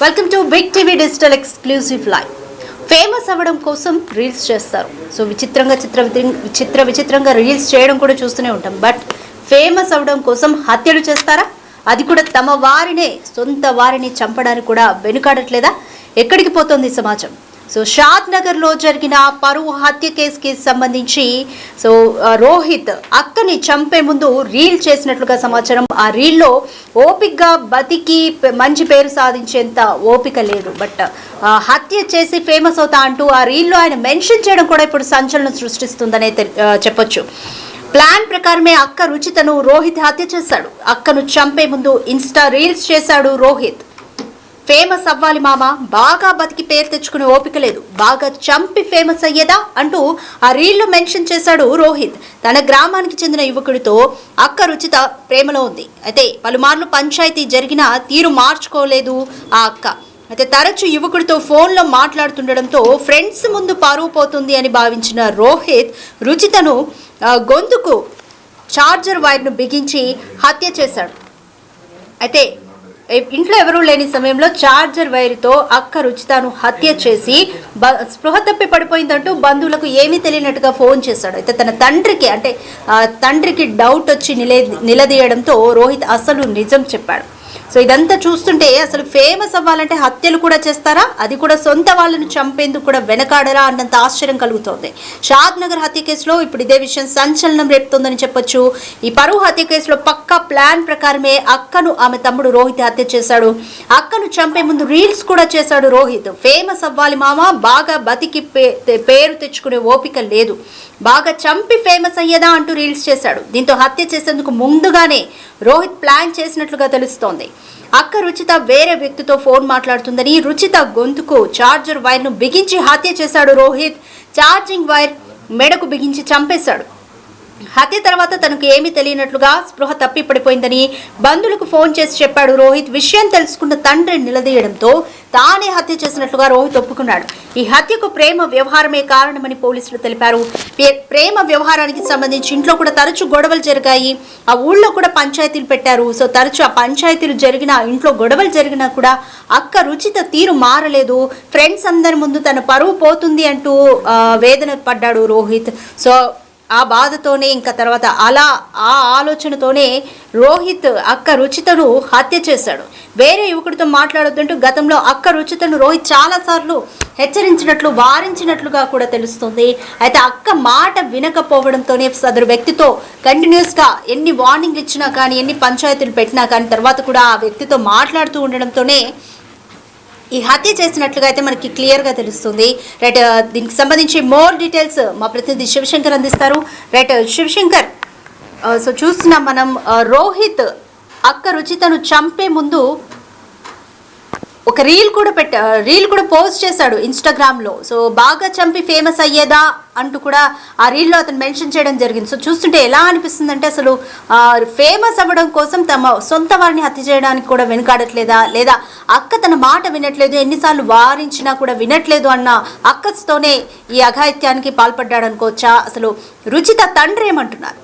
Welcome to Big TV digital exclusive live. Famous అవ్వడం కోసం reels చేస్తారు. సో విచిత్రంగా రీల్స్ చేయడం కూడా చూస్తూనే ఉంటాం. బట్ ఫేమస్ అవ్వడం కోసం హత్యలు చేస్తారా? అది కూడా తమ వారినే, సొంత వారిని చంపడానికి కూడా వెనుకాడట్లేదా? ఎక్కడికి పోతుంది సమాజం? సో షాద్ నగర్లో జరిగిన పరువు హత్య కేసుకి సంబంధించి రోహిత్ అక్కని చంపే ముందు రీల్ చేసినట్లుగా సమాచారం. ఆ రీల్లో ఓపికగా బతికి మంచి పేరు సాధించేంత ఓపిక లేదు. బట్ హత్య చేసి ఫేమస్ అవుతా అంటూ ఆ రీల్లో ఆయన మెన్షన్ చేయడం కూడా ఇప్పుడు సంచలనం సృష్టిస్తుందనే చెప్పొచ్చు. ప్లాన్ ప్రకారమే అక్క రుచితను రోహిత్ హత్య చేశాడు. అక్కను చంపే ముందు ఇన్స్టా రీల్స్ చేశాడు రోహిత్. ఫేమస్ అవ్వాలి మామ, బాగా బతికి పేరు తెచ్చుకునే ఓపిక లేదు, బాగా చంపి ఫేమస్ అయ్యేదా అంటూ ఆ రీల్లో మెన్షన్ చేశాడు రోహిత్. తన గ్రామానికి చెందిన యువకుడితో అక్క రుచిత ప్రేమలో ఉంది. అయితే పలుమార్లు పంచాయతీ జరిగిన తీరు మార్చుకోలేదు ఆ అక్క. అయితే తరచు యువకుడితో ఫోన్లో మాట్లాడుతుండడంతో ఫ్రెండ్స్ ముందు పరువు పోతుంది అని భావించిన రోహిత్ రుచితను గొంతుకు చార్జర్ వైర్ను బిగించి హత్య చేశాడు. అయితే ఇంట్లో ఎవరూ లేని సమయంలో చార్జర్ వైర్తో అక్క రుచితను హత్య చేసి స్పృహ తప్పి పడిపోయిందంటూ బంధువులకు ఏమీ తెలియనట్టుగా ఫోన్ చేశాడు. అయితే తన తండ్రికి డౌట్ వచ్చి నిలదీయడంతో రోహిత్ అసలు నిజం చెప్పాడు. సో ఇదంతా చూస్తుంటే అసలు ఫేమస్ అవ్వాలంటే హత్యలు కూడా చేస్తారా? అది కూడా సొంత వాళ్ళను చంపేందుకు కూడా వెనకాడరా అన్నంత ఆశ్చర్యం కలుగుతోంది. షాద్ నగర్ హత్య కేసులో ఇప్పుడు ఇదే విషయం సంచలనం రేపుతోందని చెప్పొచ్చు. ఈ పరువు హత్య కేసులో పక్కా ప్లాన్ ప్రకారమే అక్కను ఆమె తమ్ముడు రోహిత్ హత్య చేశాడు. అక్కను చంపే ముందు రీల్స్ కూడా చేశాడు రోహిత్. ఫేమస్ అవ్వాలి మామ, బాగా బతికి పేరు తెచ్చుకునే ఓపిక లేదు, బాగా చంపి ఫేమస్ అయ్యేదా అంటూ రీల్స్ చేశాడు. దీంతో హత్య చేసేందుకు ముందుగానే రోహిత్ ప్లాన్ చేసినట్లుగా తెలుస్తోంది. అక్క రుచిత వేరే వ్యక్తితో ఫోన్ మాట్లాడుతుందని రుచిత గొంతుకు చార్జర్ వైర్ను బిగించి హత్య చేశాడు రోహిత్. ఛార్జింగ్ వైర్ మెడకు బిగించి చంపేశాడు. హత్య తర్వాత తనకు ఏమీ తెలియనట్లుగా స్పృహ తప్పి పడిపోయిందని బంధువులకు ఫోన్ చేసి చెప్పాడు రోహిత్. విషయం తెలుసుకున్న తండ్రి నిలదీయడంతో తానే హత్య చేసినట్లుగా రోహిత్ ఒప్పుకున్నాడు. ఈ హత్యకు ప్రేమ వ్యవహారమే కారణమని పోలీసులు తెలిపారు. ప్రేమ వ్యవహారానికి సంబంధించి ఇంట్లో కూడా తరచూ గొడవలు జరిగాయి. ఆ ఊళ్ళో కూడా పంచాయతీలు పెట్టారు. సో తరచూ ఆ పంచాయతీలు జరిగినా, ఇంట్లో గొడవలు జరిగినా కూడా అక్క రుచిత తీరు మారలేదు. ఫ్రెండ్స్ అందరి ముందు తన పరువు పోతుంది అంటూ వేదన పడ్డాడు రోహిత్. సో ఆ బాధతోనే ఇంకా తర్వాత ఆ ఆలోచనతోనే రోహిత్ అక్క రుచితను హత్య చేశాడు. వేరే యువకుడితో మాట్లాడొద్దంటూ గతంలో అక్క రుచితను రోహిత్ చాలాసార్లు హెచ్చరించినట్లు, వారించినట్లుగా కూడా తెలుస్తుంది. అయితే అక్క మాట వినకపోవడంతోనే సదరు వ్యక్తితో కంటిన్యూస్గా ఎన్ని వార్నింగ్లు ఇచ్చినా కానీ, ఎన్ని పంచాయతీలు పెట్టినా కానీ తర్వాత కూడా ఆ వ్యక్తితో మాట్లాడుతూ ఉండడంతోనే ఈ హత్య చేసినట్లుగా అయితే మనకి క్లియర్గా తెలుస్తుంది. రైట్, దీనికి సంబంధించి మోర్ డీటెయిల్స్ మా ప్రతినిధి శివశంకర్ అందిస్తారు. రైట్ శివశంకర్, సో చూస్తున్నాం మనం రోహిత్ అక్క రుచితను చంపే ముందు ఒక రీల్ కూడా పోస్ట్ చేశాడు ఇన్స్టాగ్రామ్లో. సో బాగా చంపి ఫేమస్ అయ్యేదా అంటూ కూడా ఆ రీల్లో అతను మెన్షన్ చేయడం జరిగింది. సో చూస్తుంటే ఎలా అనిపిస్తుందంటే అసలు ఫేమస్ అవ్వడం కోసం తమ సొంత వారిని హత్య చేయడానికి కూడా వెనుకాడట్లేదా, లేదా అక్క తన మాట వినట్లేదు, ఎన్నిసార్లు వారించినా కూడా వినట్లేదు అన్న అక్కస్తోనే ఈ అఘాయిత్యానికి పాల్పడ్డాడు అనుకోవచ్చా? అసలు రుచిత తండ్రి ఏమంటున్నారు?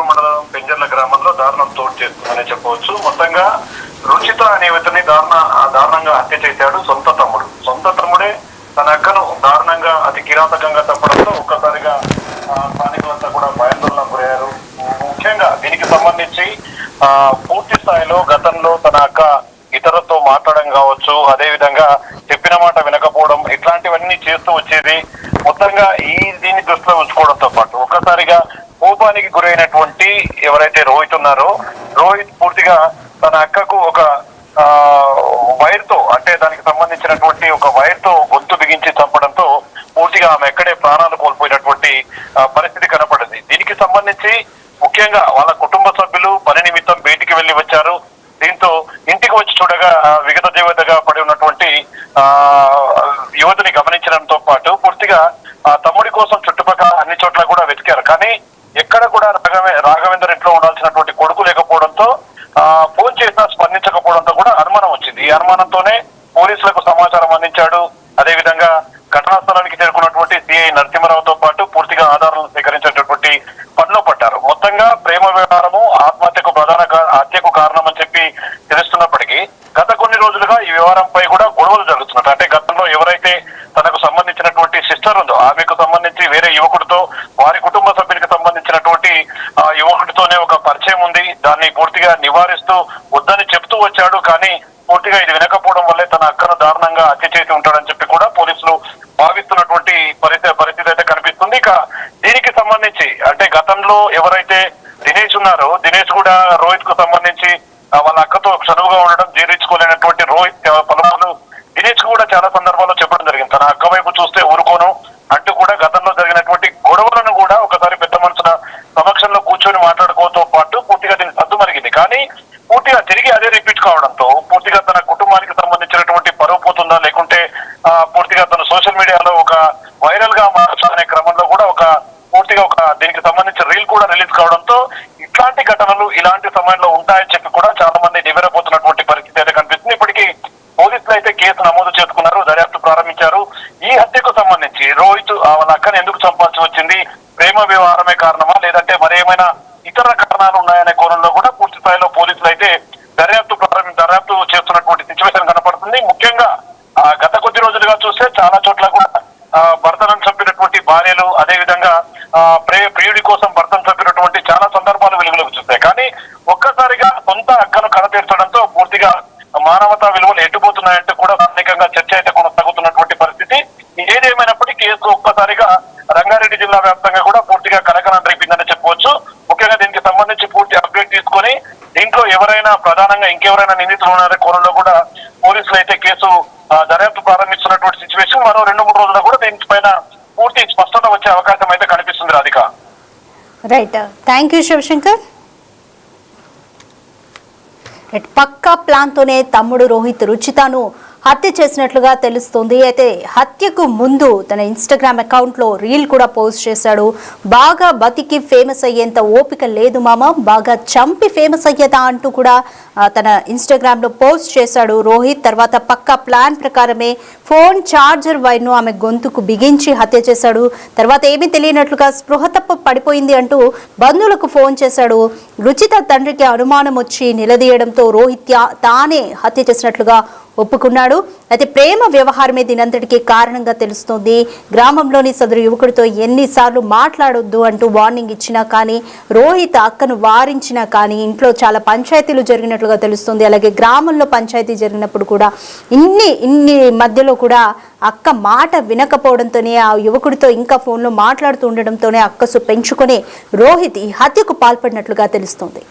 మండలం పెంజర్ల గ్రామంలో దారుణం చోటు చేస్తుందని చెప్పవచ్చు. మొత్తంగా రుచిత అనే వ్యక్తిని దారుణంగా హత్య చేశాడు సొంత తమ్ముడే తన అక్కను దారుణంగా అతి కిరాతకంగా తప్పడంతో ఒక్కసారిగా స్థానికులంతా కూడా భయాందోళనకు గురయ్యారు. ముఖ్యంగా దీనికి సంబంధించి పూర్తి స్థాయిలో గతంలో తన అక్క ఇతరులతో మాట్లాడడం కావచ్చు, అదే విధంగా చెప్పిన మాట వినకపోవడం, ఇట్లాంటివన్నీ చేస్తూ వచ్చేది. మొత్తంగా దీన్ని దృష్టిలో ఉంచుకోవడంతో పాటు ఒక్కసారిగా కోపానికి గురైనటువంటి ఎవరైతే రోహిత్ ఉన్నారో, రోహిత్ పూర్తిగా తన అక్కకు ఒక వైర్ తో, అంటే దానికి సంబంధించినటువంటి ఒక వైర్ తో గొంతు బిగించి చంపడంతో పూర్తిగా ఆమె ఎక్కడే ప్రాణాలు కోల్పోయినటువంటి పరిస్థితి కనపడింది. దీనికి సంబంధించి ముఖ్యంగా వాళ్ళ కుటుంబ సభ్యులు పని నిమిత్తం బయటికి వెళ్లి వచ్చారు. దీంతో ఇంటికి వచ్చి చూడగా విగత జీవితగా పడి ఉన్నటువంటి యువతిని గమనించడంతో పాటు పూర్తిగా తమ్ముడి కోసం చుట్టుపక్కల అన్ని చోట్ల కూడా వెతికారు. కానీ ఎక్కడ కూడా రాఘవేందర్ ఇంట్లో ఉండాల్సినటువంటి కొడుకు లేకపోవడంతో ఫోన్ చేసినా స్పందించకపోవడంతో కూడా అనుమానం వచ్చింది. ఈ అనుమానంతోనే పోలీసులకు సమాచారం అందించాడు. అదేవిధంగా ఘటనా స్థలానికి చేరుకున్నటువంటి సిఐ నరసింహారావుతో పాటు పూర్తిగా ఆధారాలను సేకరించేటటువంటి పనిలో పడ్డారు. మొత్తంగా ప్రేమ వ్యవహారము హత్యకు కారణం అని చెప్పి తెలుస్తున్నప్పటికీ గత కొన్ని రోజులుగా ఈ వ్యవహారంపై కూడా గొడవలు జరుగుతున్నట్టు. అంటే గతంలో ఎవరైతే తనకు సంబంధించినటువంటి సిస్టర్ ఉందో ఆమెకు సంబంధించి వేరే యువకుడితో వారి కుటుంబ సభ్యునికి సంబంధించినటువంటి యువకుడితోనే ఒక పరిచయం ఉంది. దాన్ని పూర్తిగా నివారిస్తూ వద్దని చెప్తూ వచ్చాడు. కానీ పూర్తిగా ఇది వినకపోవడం వల్లే తన అక్కను దారుణంగా హత్య చేసి ఉంటాడని చెప్పి కూడా పోలీసులు భావిస్తున్నటువంటి పరిస్థితి అయితే కనిపిస్తుంది. ఇక దీనికి సంబంధించి అంటే గతంలో ఎవరైతే దినేష్ ఉన్నారో దినేష్ కూడా రోహిత్ కు సంబంధించి వాళ్ళ అక్కతో చనువుగా ఉండడం జీర్ణించుకోలేనటువంటి రోహిత్ పలుమార్లు దినేష్ కూడా చాలా సందర్భాల్లో చెప్పడం జరిగింది. తన అక్క వైపు చూస్తే ఊరుకోను అంటూ కూడా గతంలో జరిగినటువంటి గొడవలను కూడా ఒకసారి పెద్ద మనుషుల సమక్షంలో కూర్చొని మాట్లాడుకోవడంతో పాటు పూర్తిగా దీన్ని సద్దుమరిగింది. కానీ పూర్తిగా తిరిగి అదే రిపీట్ కావడంతో పూర్తిగా తన కుటుంబానికి సంబంధించినటువంటి పరువు పోతుందా లేకుంటే పూర్తిగా తన సోషల్ మీడియాలో ఒక వైరల్ గా మార్చుకునే క్రమంలో కూడా పూర్తిగా దీనికి సంబంధించిన రీల్ కూడా రిలీజ్ కావడంతో ఇట్లాంటి ఘటనలు ఇలాంటి సమయంలో ఉంటాయని చెప్పి కూడా చాలా మంది నివ్వెరపోతున్నటువంటి పరిస్థితి అయితే కనిపిస్తుంది. ఇప్పటికీ పోలీసులు అయితే కేసు నమోదు చేసుకున్నారు, దర్యాప్తు ప్రారంభించారు. ఈ హత్యకు సంబంధించి రోహిత్ వాళ్ళ అక్కని ఎందుకు చంపాల్సి వచ్చింది, ప్రేమ వ్యవహారమే కారణమా లేదంటే మరేమైనా ఇతర కారణాలు ఉన్నాయనే కోణంలో కూడా పూర్తి స్థాయిలో పోలీసులు అయితే దర్యాప్తు చేస్తున్నటువంటి సిచ్యువేషన్ కనపడుతుంది. ముఖ్యంగా గత కొద్ది రోజులుగా చూస్తే చాలా చోట్ల కూడా భర్తను చంపినటువంటి భార్యలు అదే విధంగా ప్రియుడి కోసం భర్తను చంపినటువంటి చాలా సందర్భాలు వెలుగులోకి చూస్తాయి. కానీ ఒక్కసారిగా సొంత అక్కను కడతీర్చడంతో పూర్తిగా మానవతా విలువలు ఎట్టుపోతున్నాయంటూ కూడా స్థానికంగా చర్చ అయితే కొనసాగుతున్నటువంటి పరిస్థితి. ఏదేమైనప్పటికీ కేసు ఒక్కసారిగా రంగారెడ్డి జిల్లా వ్యాప్తంగా కూడా పూర్తిగా కలకలం రేపిందని చెప్పవచ్చు. ముఖ్యంగా దీనికి సంబంధించి పూర్తి అప్డేట్ తీసుకొని దీంట్లో ఎవరైనా ప్రధానంగా ఇంకెవరైనా నిందితులు ఉన్నారనే కోణంలో కూడా పోలీసులు అయితే కేసు దర్యాప్తు ప్రారంభిస్తున్నటువంటి సిచ్యువేషన్. మరో 2-3 రోజుల్లో కూడా దీనిపైన పూర్తి స్పష్టత వచ్చే అవకాశం అయితే కనిపిస్తుంది Radhika. Right, thank you Shivashankar. పక్కా ప్లాన్ తోనే తమ్ముడు రోహిత్ రుచితను హత్య చేసినట్లుగా తెలుస్తుంది. అయితే హత్యకు ముందు తన ఇన్స్టాగ్రామ్ అకౌంట్లో రీల్ కూడా పోస్ట్ చేశాడు. బాగా బతికి ఫేమస్ అయ్యేంత ఓపిక లేదు మామ, బాగా చంపి ఫేమస్ అయ్యేదా అంటూ కూడా తన ఇన్స్టాగ్రామ్లో పోస్ట్ చేశాడు రోహిత్. తర్వాత పక్కా ప్లాన్ ప్రకారమే ఫోన్ ఛార్జర్ వైర్ను ఆమె గొంతుకు బిగించి హత్య చేశాడు. తర్వాత ఏమీ తెలియనట్లుగా స్పృహ తప్ప పడిపోయింది అంటూ బంధువులకు ఫోన్ చేశాడు. రుచిత తండ్రికి అనుమానం వచ్చి నిలదీయడంతో రోహిత్ తానే హత్య చేసినట్లుగా ఒప్పుకున్నాడు. అయితే ప్రేమ వ్యవహారమే దీనంతటికీ కారణంగా తెలుస్తోంది. గ్రామంలోని సదరు యువకుడితో ఎన్నిసార్లు మాట్లాడొద్దు అంటూ వార్నింగ్ ఇచ్చినా కానీ, రోహిత్ అక్కను వారించినా కానీ ఇంట్లో చాలా పంచాయతీలు జరిగినట్లుగా తెలుస్తుంది. అలాగే గ్రామంలో పంచాయతీ జరిగినప్పుడు కూడా ఇన్ని మధ్యలో కూడా అక్క మాట వినకపోవడంతోనే ఆ యువకుడితో ఇంకా ఫోన్లో మాట్లాడుతూ ఉండడంతోనే అక్కసు పెంచుకొని రోహిత్ ఈ హత్యకు పాల్పడినట్లుగా తెలుస్తోంది.